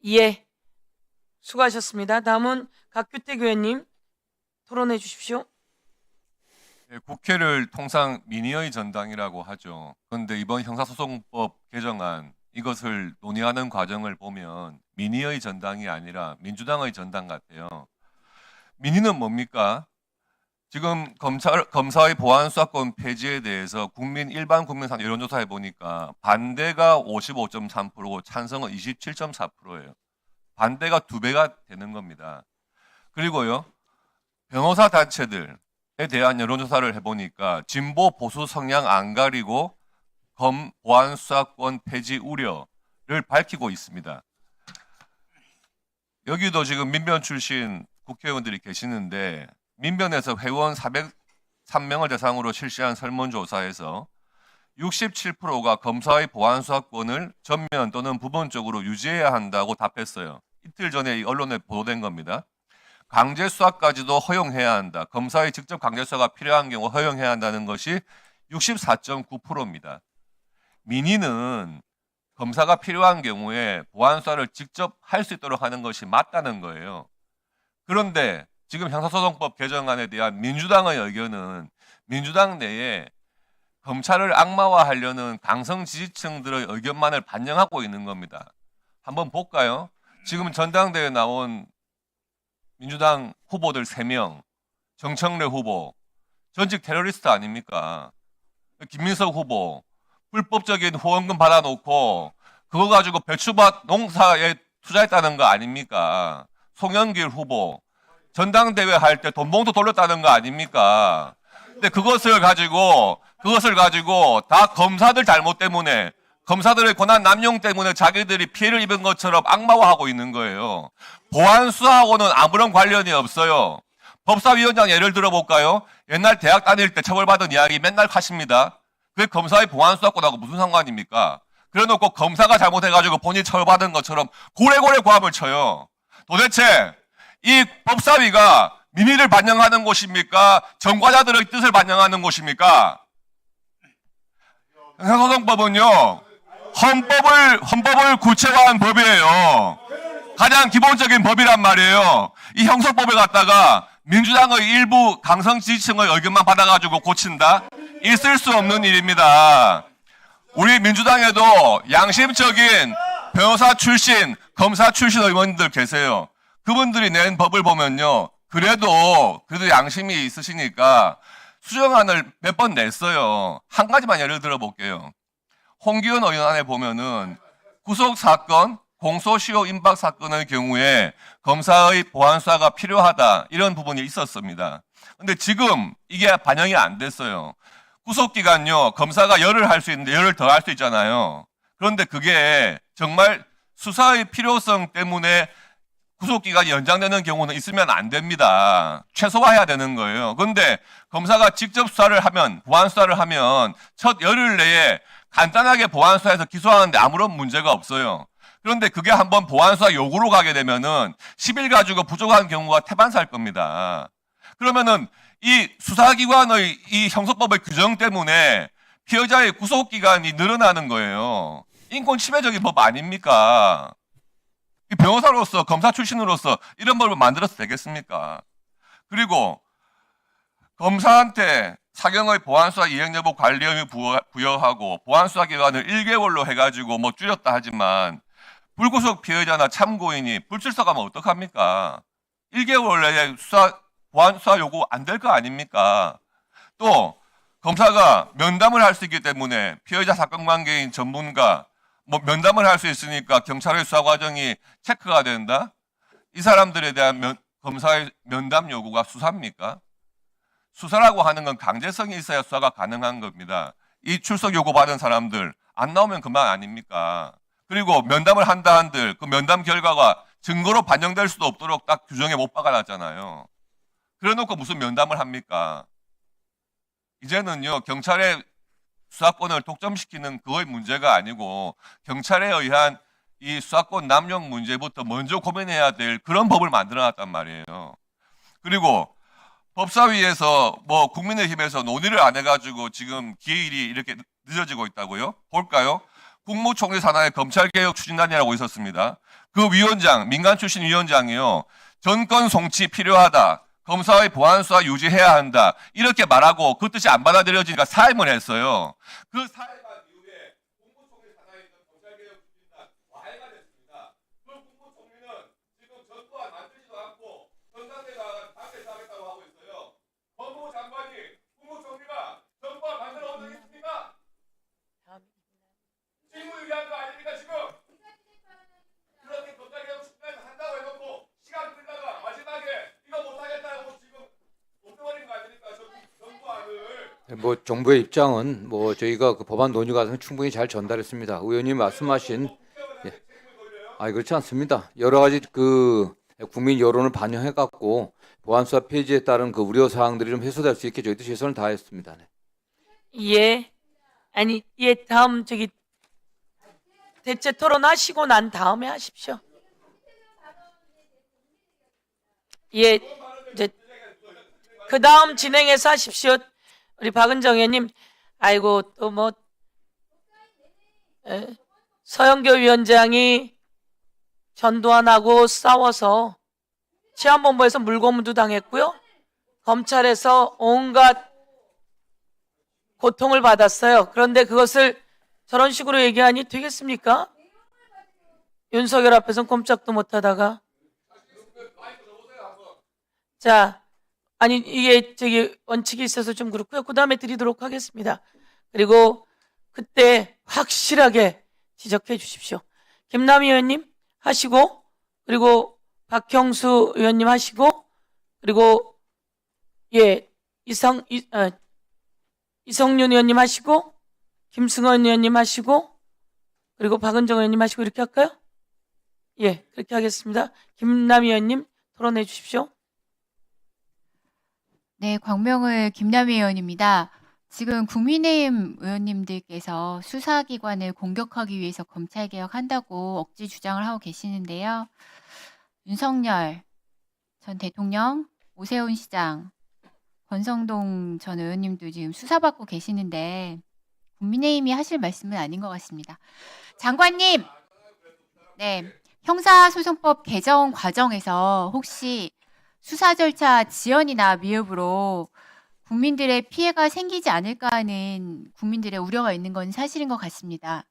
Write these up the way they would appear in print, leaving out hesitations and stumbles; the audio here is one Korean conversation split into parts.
예, 수고하셨습니다. 다음은 각규택 의원님 토론해 주십시오. 네, 국회를 통상 민의의 전당이라고 하죠. 그런데 이번 형사소송법 개정안 이것을 논의하는 과정을 보면 민의의 전당이 아니라 민주당의 전당 같아요. 민의는 뭡니까? 지금 검사의 보안 수사권 폐지에 대해서 일반 국민 여론조사해 보니까 반대가 55.3%고 찬성은 27.4%예요. 반대가 2배가 되는 겁니다. 그리고요, 변호사 단체들에 대한 여론조사를 해보니까 진보 보수 성향 안 가리고 보안 수사권 폐지 우려를 밝히고 있습니다. 여기도 지금 민변 출신 국회의원들이 계시는데 민변에서 회원 403명을 대상으로 실시한 설문조사에서 67%가 검사의 보안 수사권을 전면 또는 부분적으로 유지해야 한다고 답했어요. 이틀 전에 언론에 보도된 겁니다. 강제 수사까지도 허용해야 한다. 검사의 직접 강제 수사가 필요한 경우 허용해야 한다는 것이 64.9%입니다. 민의는 검사가 필요한 경우에 보안 수사를 직접 할 수 있도록 하는 것이 맞다는 거예요. 그런데 지금 형사소송법 개정안에 대한 민주당의 의견은 민주당 내에 검찰을 악마화하려는 강성 지지층들의 의견만을 반영하고 있는 겁니다. 한번 볼까요? 지금 전당대회에 나온 민주당 후보들 3명, 정청래 후보, 전직 테러리스트 아닙니까? 김민석 후보, 불법적인 후원금 받아놓고 그거 가지고 배추밭 농사에 투자했다는 거 아닙니까? 송영길 후보, 전당대회 할 때 돈봉투 돌렸다는 거 아닙니까? 근데 그것을 가지고 다 검사들 잘못 때문에, 검사들의 권한 남용 때문에 자기들이 피해를 입은 것처럼 악마화하고 있는 거예요. 보안 수사하고는 아무런 관련이 없어요. 법사위원장 예를 들어볼까요? 옛날 대학 다닐 때 처벌받은 이야기 맨날 하십니다. 그게 검사의 보안 수사권하고 무슨 상관입니까? 그래놓고 검사가 잘못해가지고 본인이 처벌받은 것처럼 고래고래 고함을 쳐요. 도대체 이 법사위가 민의를 반영하는 곳입니까? 전과자들의 뜻을 반영하는 곳입니까? 형사소송법은요, 헌법을 구체화한 법이에요. 가장 기본적인 법이란 말이에요. 이 형사법을 갖다가 민주당의 일부 강성 지지층의 의견만 받아가지고 고친다? 있을 수 없는 일입니다. 우리 민주당에도 양심적인 변호사 출신, 검사 출신 의원들 계세요. 그분들이 낸 법을 보면요, 그래도 양심이 있으시니까 수정안을 몇 번 냈어요. 한 가지만 예를 들어 볼게요. 홍기현 의원안에 보면은 구속사건, 공소시효 임박 사건의 경우에 검사의 보안 수사가 필요하다, 이런 부분이 있었습니다. 근데 지금 이게 반영이 안 됐어요. 구속기간요, 검사가 열흘 할 수 있는데 열흘 더 할 수 있잖아요. 그런데 그게 정말 수사의 필요성 때문에 구속기간이 연장되는 경우는 있으면 안 됩니다. 최소화해야 되는 거예요. 그런데 검사가 직접 수사를 하면, 보안 수사를 하면 첫 열흘 내에 간단하게 보안 수사해서 기소하는데 아무런 문제가 없어요. 그런데 그게 한번 보안 수사 요구로 가게 되면은 10일 가지고 부족한 경우가 태반사일 겁니다. 그러면은 이 수사기관의 이 형사법의 규정 때문에 피해자의 구속기간이 늘어나는 거예요. 인권 침해적인 법 아닙니까? 변호사로서, 검사 출신으로서 이런 법을 만들어서 되겠습니까? 그리고 검사한테 사경의 보안수사 이행 여부 관리 의무 부여하고 보안수사 기간을 1개월로 해가지고 뭐 줄였다 하지만 불구속 피해자나 참고인이 불출석하면 어떡합니까? 1개월 내에 보안수사 요구 안 될 거 아닙니까? 또 검사가 면담을 할 수 있기 때문에 피해자 사건 관계인 전문가 면담을 할 수 있으니까 경찰의 수사 과정이 체크가 된다? 이 사람들에 대한 검사의 면담 요구가 수사입니까? 수사라고 하는 건 강제성이 있어야 수사가 가능한 겁니다. 이 출석 요구 받은 사람들 안 나오면 그만 아닙니까? 그리고 면담을 한다 한들 그 면담 결과가 증거로 반영될 수도 없도록 딱 규정에 못 박아놨잖아요. 그래놓고 무슨 면담을 합니까? 이제는요, 경찰의 수사권을 독점시키는 그거의 문제가 아니고 경찰에 의한 이 수사권 남용 문제부터 먼저 고민해야 될 그런 법을 만들어놨단 말이에요. 그리고 법사위에서 국민의힘에서 논의를 안 해가지고 지금 기일이 이렇게 늦어지고 있다고요? 볼까요? 국무총리 산하의 검찰개혁 추진단이라고 있었습니다. 그 위원장, 민간 출신 위원장이요. 정권 송치 필요하다. 검사의 보안 수사 유지해야 한다. 이렇게 말하고 그 뜻이 안 받아들여지니까 사임을 했어요. 그 사임한 이후에 국무총리 산하에 있는 검찰개혁 추진단 와해가 됐습니다. 그 국무총리는 지금 전두환 만들지도 않고 전당대가 당에서 하겠다고 하고 있어요. 법무부 장관이 국무총리가 전두환 만들어 온 적 있습니까? 직무유기한 거 아닙니까 지금? 그렇게 검찰개혁 추진단 한다고 해놓고 시간 끌다가 마지막에 이거 못하겠다고 지금 없애버린 거 아닙니까? 전두환을. 뭐 정부의 입장은 뭐 저희가 그 법안 논의 과정에 충분히 잘 전달했습니다. 의원님 말씀하신 그렇지 않습니다. 여러 가지 그 국민 여론을 반영해 갖고 보안 수사 폐지에 따른 그 우려 사항들이 좀 해소될 수 있게 저희도 최선을 다했습니다. 네. 예. 아니, 예, 다음 저기 대체 토론하시고 난 다음에 하십시오. 예, 이제 그 다음 진행해서 하십시오. 우리 박은정 의원님, 아이고 또 뭐 서영교 위원장이 전두환하고 싸워서 치안본부에서 물고문도 당했고요. 검찰에서 온갖 고통을 받았어요. 그런데 그것을 저런 식으로 얘기하니 되겠습니까? 윤석열 앞에서는 꼼짝도 못하다가. 자, 아니 이게 저기 원칙이 있어서 좀 그렇고요. 그 다음에 드리도록 하겠습니다. 그리고 그때 확실하게 지적해 주십시오. 김남희 의원님 하시고, 그리고 박형수 의원님 하시고, 그리고 예 이성윤 의원님 하시고, 김승원 의원님 하시고, 그리고 박은정 의원님 하시고 이렇게 할까요? 예, 그렇게 하겠습니다. 김남희 의원님 토론해 주십시오. 네, 광명을 김남희 의원입니다. 지금 국민의힘 의원님들께서 수사기관을 공격하기 위해서 검찰개혁한다고 억지 주장을 하고 계시는데요. 윤석열 전 대통령, 오세훈 시장, 권성동 전 의원님도 지금 수사받고 계시는데 국민의힘이 하실 말씀은 아닌 것 같습니다. 장관님, 네, 형사소송법 개정 과정에서 혹시 수사 절차 지연이나 미흡으로 국민들의 피해가 생기지 않을까 하는 국민들의 우려가 있는 건 사실인 것 같습니다.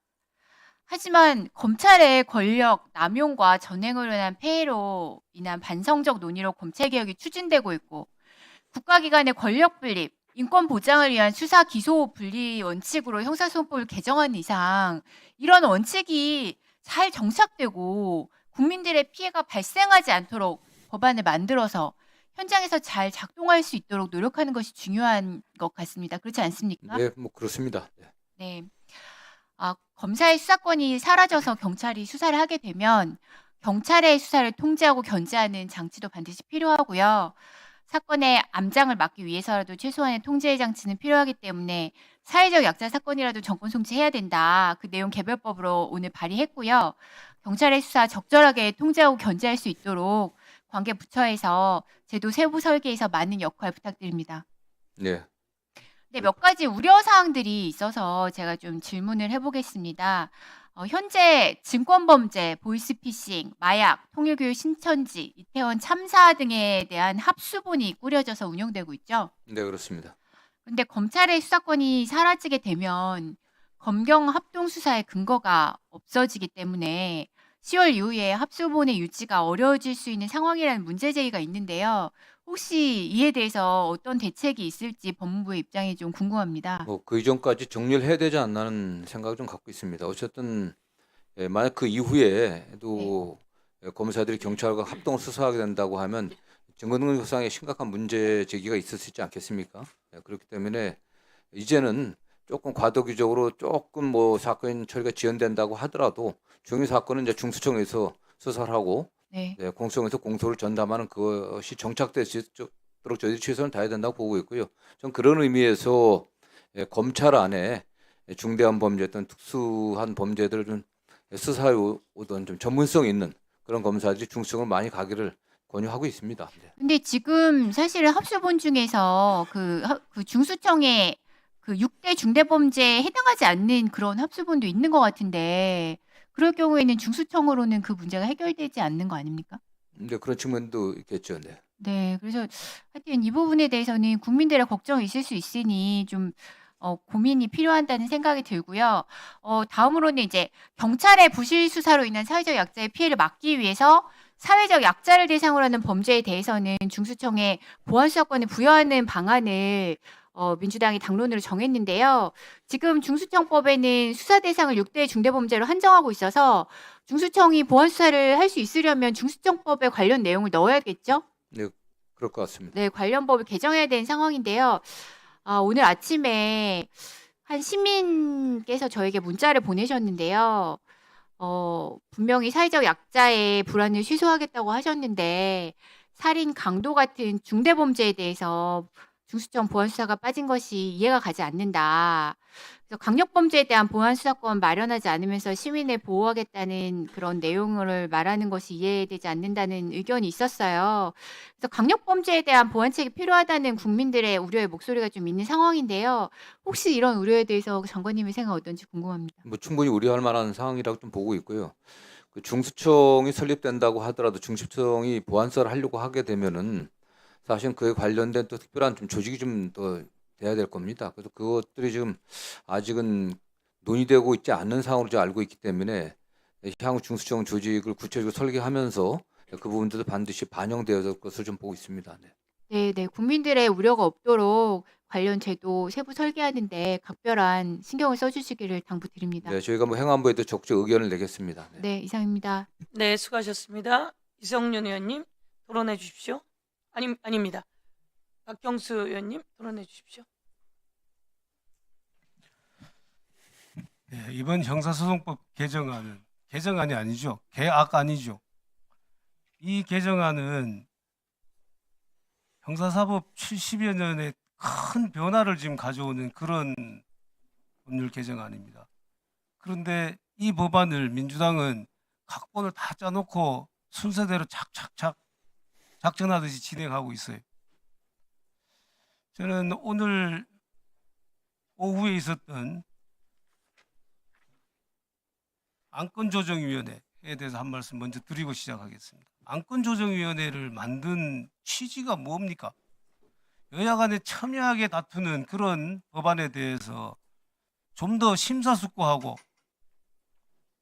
하지만 검찰의 권력 남용과 전횡으로 인한 폐해로 인한 반성적 논의로 검찰개혁이 추진되고 있고, 국가기관의 권력 분립, 인권 보장을 위한 수사 기소 분리 원칙으로 형사소송법을 개정하는 이상 이런 원칙이 잘 정착되고 국민들의 피해가 발생하지 않도록 법안을 만들어서 현장에서 잘 작동할 수 있도록 노력하는 것이 중요한 것 같습니다. 그렇지 않습니까? 네, 뭐 그렇습니다. 네. 네. 검사의 수사권이 사라져서 경찰이 수사를 하게 되면 경찰의 수사를 통제하고 견제하는 장치도 반드시 필요하고요. 사건의 암장을 막기 위해서라도 최소한의 통제 장치는 필요하기 때문에 사회적 약자 사건이라도 정권 송치해야 된다. 그 내용 개별법으로 오늘 발의했고요. 경찰의 수사 적절하게 통제하고 견제할 수 있도록 관계 부처에서 제도 세부 설계에서 많은 역할 부탁드립니다. 네. 네, 몇 가지 우려 사항들이 있어서 제가 좀 질문을 해보겠습니다. 현재 증권범죄, 보이스피싱, 마약, 통일교육 신천지, 이태원 참사 등에 대한 합수본이 꾸려져서 운영되고 있죠. 네, 그렇습니다. 그런데 검찰의 수사권이 사라지게 되면 검경 합동 수사의 근거가 없어지기 때문에 10월 이후에 합수본의 유지가 어려워질 수 있는 상황이라는 문제 제기가 있는데요. 혹시 이에 대해서 어떤 대책이 있을지 법무부의 입장이 좀 궁금합니다. 뭐 그 이전까지 정리를 해야 되지 않나는 생각을 좀 갖고 있습니다. 어쨌든 만약 그 이후에도 검사들이 경찰과 합동 수사하게 된다고 하면 증거능력상의 심각한 문제 제기가 있을 수 있지 않겠습니까? 그렇기 때문에 이제는 조금 과도기적으로 조금 뭐 사건 처리가 지연된다고 하더라도 중요 사건은 이제 중수청에서 수사를 하고 네. 공수처에서 공소를 전담하는 그것이 정착될 수 있도록 저희들이 최선을 다해야 된다고 보고 있고요. 전 그런 의미에서 검찰 안에 중대한 범죄 어떤 특수한 범죄들을 좀 수사해 오던 좀 전문성 있는 그런 검사들이 중수청을 많이 가기를 권유하고 있습니다. 네. 근데 지금 사실 합수본 중에서 그 중수청에 그 6대 중대범죄에 해당하지 않는 그런 합수본도 있는 것 같은데 그럴 경우에는 중수청으로는 그 문제가 해결되지 않는 거 아닙니까? 근데 그런 측면도 있겠죠. 네. 네. 그래서 하여튼 이 부분에 대해서는 국민들의 걱정이 있을 수 있으니 좀 고민이 필요하다는 생각이 들고요. 다음으로는 이제 경찰의 부실 수사로 인한 사회적 약자의 피해를 막기 위해서 사회적 약자를 대상으로 하는 범죄에 대해서는 중수청에 보안 수사권을 부여하는 방안을 민주당이 당론으로 정했는데요. 지금 중수청법에는 수사 대상을 6대 중대범죄로 한정하고 있어서 중수청이 보안 수사를 할 수 있으려면 중수청법에 관련 내용을 넣어야겠죠? 네, 그럴 것 같습니다. 네, 관련 법을 개정해야 되는 상황인데요. 오늘 아침에 한 시민께서 저에게 문자를 보내셨는데요. 분명히 사회적 약자의 불안을 취소하겠다고 하셨는데 살인, 강도 같은 중대범죄에 대해서 중수청 보안수사가 빠진 것이 이해가 가지 않는다. 그래서 강력범죄에 대한 보안수사권 마련하지 않으면서 시민을 보호하겠다는 그런 내용을 말하는 것이 이해되지 않는다는 의견이 있었어요. 그래서 강력범죄에 대한 보완책이 필요하다는 국민들의 우려의 목소리가 좀 있는 상황인데요. 혹시 이런 우려에 대해서 장관님의 생각 어떤지 궁금합니다. 뭐 충분히 우려할 만한 상황이라고 좀 보고 있고요. 그 중수청이 설립된다고 하더라도 중수청이 보안수사를 하려고 하게 되면은 사실 그에 관련된 또 특별한 좀 조직이 좀 더 돼야 될 겁니다. 그래서 그것들이 지금 아직은 논의되고 있지 않는 상황으로 제가 알고 있기 때문에 향후 중수청 조직을 구체적으로 설계하면서 그 부분들도 반드시 반영되어야 될 것을 좀 보고 있습니다. 네. 네, 국민들의 우려가 없도록 관련 제도 세부 설계하는데 각별한 신경을 써주시기를 당부드립니다. 네, 저희가 뭐 행안부에도 적극 의견을 내겠습니다. 네. 네, 이상입니다. 네, 수고하셨습니다. 이성윤 의원님 토론해 주십시오. 아닙니다. 박경수 의원님 토론해 주십시오. 네, 이번 형사소송법 개정안이 아니죠. 개악 아니죠. 이 개정안은 형사사법 70여 년의 큰 변화를 지금 가져오는 그런 법률 개정안입니다. 그런데 이 법안을 민주당은 각본을 다 짜놓고 순서대로 착착착 작전하듯이 진행하고 있어요. 저는 오늘 오후에 있었던 안건조정위원회에 대해서 한 말씀 먼저 드리고 시작하겠습니다. 안건조정위원회를 만든 취지가 뭡니까? 여야 간에 첨예하게 다투는 그런 법안에 대해서 좀 더 심사숙고하고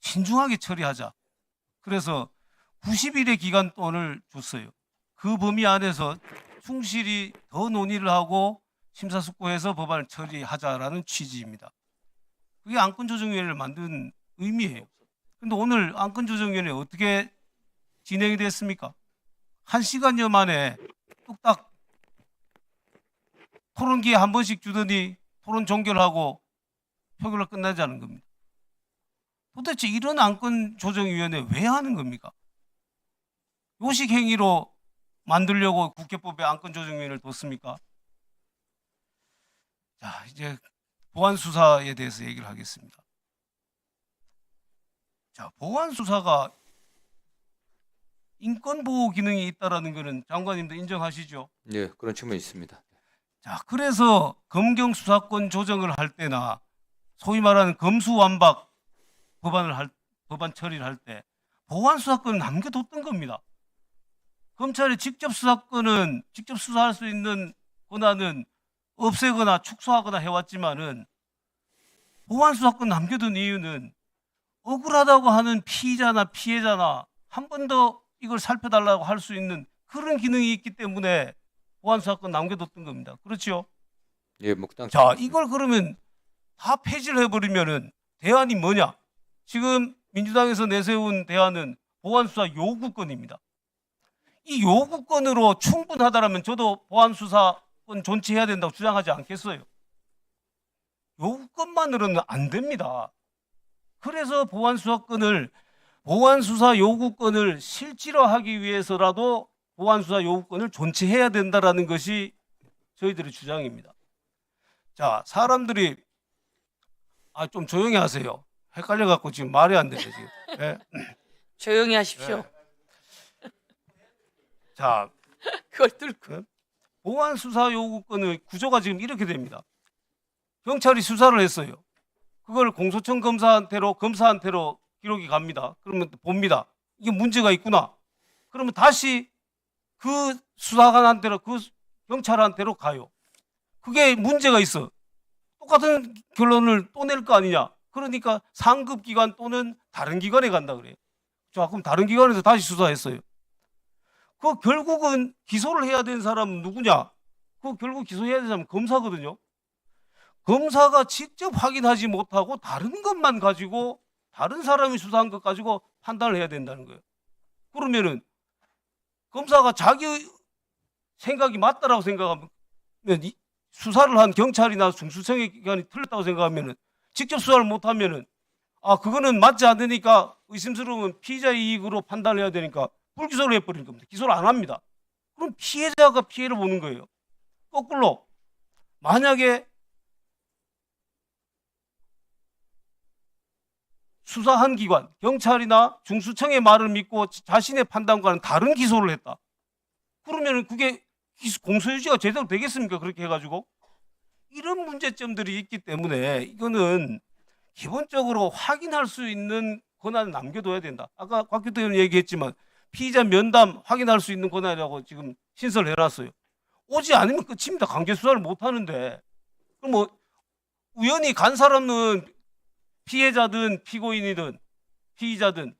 신중하게 처리하자. 그래서 90일의 기간 동안을 줬어요. 그 범위 안에서 충실히 더 논의를 하고 심사숙고해서 법안을 처리하자라는 취지입니다. 그게 안건조정위원회를 만든 의미예요. 근데 오늘 안건조정위원회 어떻게 진행이 됐습니까? 1시간여 만에 뚝딱 토론 기회 한 번씩 주더니 토론 종결하고 표결로 끝나자는 겁니다. 도대체 이런 안건조정위원회 왜 하는 겁니까? 요식 행위로 만들려고 국회법에 안건조정위원회를 뒀습니까? 자, 이제 보안수사에 대해서 얘기를 하겠습니다. 자, 보안수사가 인권보호 기능이 있다는 것은 장관님도 인정하시죠? 네, 그런 측면이 있습니다. 자, 그래서 검경 수사권 조정을 할 때나 소위 말하는 검수완박 법안 처리를 할 때 보안 수사권을 남겨뒀던 겁니다. 검찰이 직접 수사할 수 있는 권한은 없애거나 축소하거나 해왔지만은 보안 수사권 남겨둔 이유는 억울하다고 하는 피의자나 피해자나 한 번 더 이걸 살펴달라고 할 수 있는 그런 기능이 있기 때문에 보안 수사권 남겨뒀던 겁니다. 그렇죠? 예, 목당. 자, 이걸 그러면 다 폐지를 해버리면은 대안이 뭐냐? 지금 민주당에서 내세운 대안은 보안수사 요구권입니다. 이 요구권으로 충분하다라면 저도 보안수사권 존치해야 된다고 주장하지 않겠어요. 요구권만으로는 안 됩니다. 그래서 보안수사 요구권을 실질화하기 위해서라도 보안수사 요구권을 존치해야 된다라는 것이 저희들의 주장입니다. 자, 사람들이 좀 조용히 하세요. 헷갈려갖고 지금 말이 안 되네 지금. 네. 조용히 하십시오. 네. 자, 그걸 뚫고. 보안 수사 요구권의 구조가 지금 이렇게 됩니다. 경찰이 수사를 했어요. 그걸 공소청 검사한테로 기록이 갑니다. 그러면 봅니다. 이게 문제가 있구나. 그러면 다시 그 수사관한테로 그 경찰한테로 가요. 그게 문제가 있어. 똑같은 결론을 또 낼 거 아니냐. 그러니까 상급 기관 또는 다른 기관에 간다 그래요. 자, 그럼 다른 기관에서 다시 수사했어요. 그 결국은 기소를 해야 되는 사람은 누구냐? 그 결국 기소해야 되는 사람은 검사거든요. 검사가 직접 확인하지 못하고 다른 것만 가지고 다른 사람이 수사한 것 가지고 판단을 해야 된다는 거예요. 그러면은 검사가 자기 생각이 맞다라고 생각하면 수사를 한 경찰이나 중수청의 기관이 틀렸다고 생각하면은 직접 수사를 못하면은 그거는 맞지 않으니까 의심스러우면 피의자의 이익으로 판단을 해야 되니까 불기소를 해버리는 겁니다. 기소를 안 합니다. 그럼 피해자가 피해를 보는 거예요. 거꾸로 만약에 수사한 기관, 경찰이나 중수청의 말을 믿고 자신의 판단과는 다른 기소를 했다. 그러면 그게 공소유지가 제대로 되겠습니까? 그렇게 해가지고. 이런 문제점들이 있기 때문에 이거는 기본적으로 확인할 수 있는 권한을 남겨둬야 된다. 아까 곽규태 의원 얘기했지만 피의자 면담 확인할 수 있는 권한이라고 지금 신설을 해놨어요. 오지 않으면 끝입니다. 강제 수사를 못 하는데. 그럼 뭐 우연히 간 사람은 피해자든 피고인이든 피의자든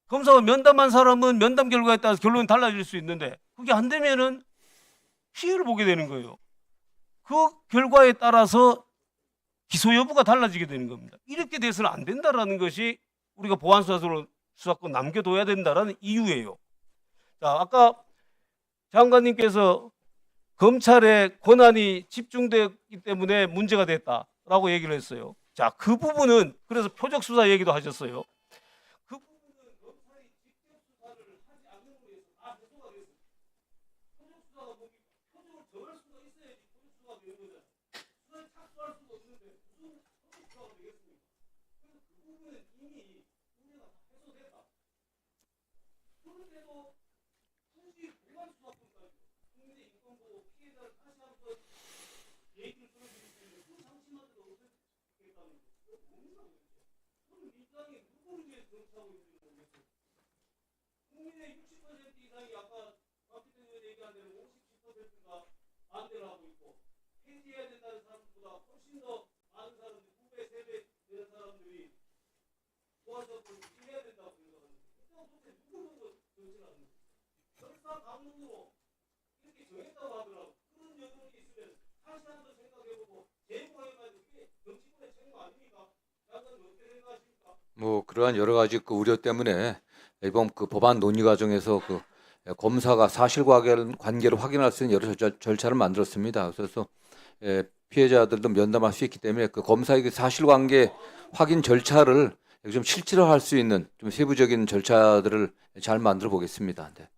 검사가 면담한 사람은 면담 결과에 따라서 결론이 달라질 수 있는데 그게 안 되면은 피해를 보게 되는 거예요. 그 결과에 따라서 기소 여부가 달라지게 되는 겁니다. 이렇게 돼서는 안 된다라는 것이 우리가 보안수사권 남겨둬야 된다라는 이유예요. 자, 아까 장관님께서 검찰의 권한이 집중되기 때문에 문제가 됐다라고 얘기를 했어요. 자, 그 부분은 그래서 표적 수사 얘기도 하셨어요. 그 부분은 검찰이 직접 수사를 하지 않는 거에서 다 해소가 됐어요. 표적 수사가 뭡니까? 표적을 정할 수가 있어야지 표적 수사가 되는 거잖아요. 수사에 착수할 수가 없는데 무슨 표적 수사가 되겠습니까? 그래서 그 부분은 이미 문제가 다 해소됐다. 그런데도 굳이 보안 수사권까지 국민의 인권 보호 피해자를 다시 한번 얘기를 들어주기 때문에 그 장치만으로 어떻게 하겠다는 거예요? 뭡니까 도대체? 그럼 민주당이 누구를 위해서 정치하고 있는지 모르겠어요. 국민의 60% 이상이 아까 박기태 의원 얘기한 대로 57%가 반대를 하고 있고 폐지해야 된다는 사람들보다 훨씬 더 많은 사람들, 2배, 3배 되는 사람들이 보안수사권을 지켜야 된다고 생각하는데 그때가 도대체 누구 보고 정치를 하는 거예요? 설사 강론으로 이렇게 정했다고 하더라도 그런 여론이 있으면 다시 한번 생각해보고 재고해가지고 이게 정치권의 책임 아닙니까? 장관님 어떻게 생각하십니까? 뭐 그러한 여러 가지 그 우려 때문에 이번 그 법안 논의 과정에서 그 검사가 사실관계를 확인할 수 있는 여러 절차를 만들었습니다. 그래서 피해자들도 면담할 수 있기 때문에 그 검사의 그 사실관계 확인 절차를 좀 실질화할 수 있는 좀 세부적인 절차들을 잘 만들어 보겠습니다. 네.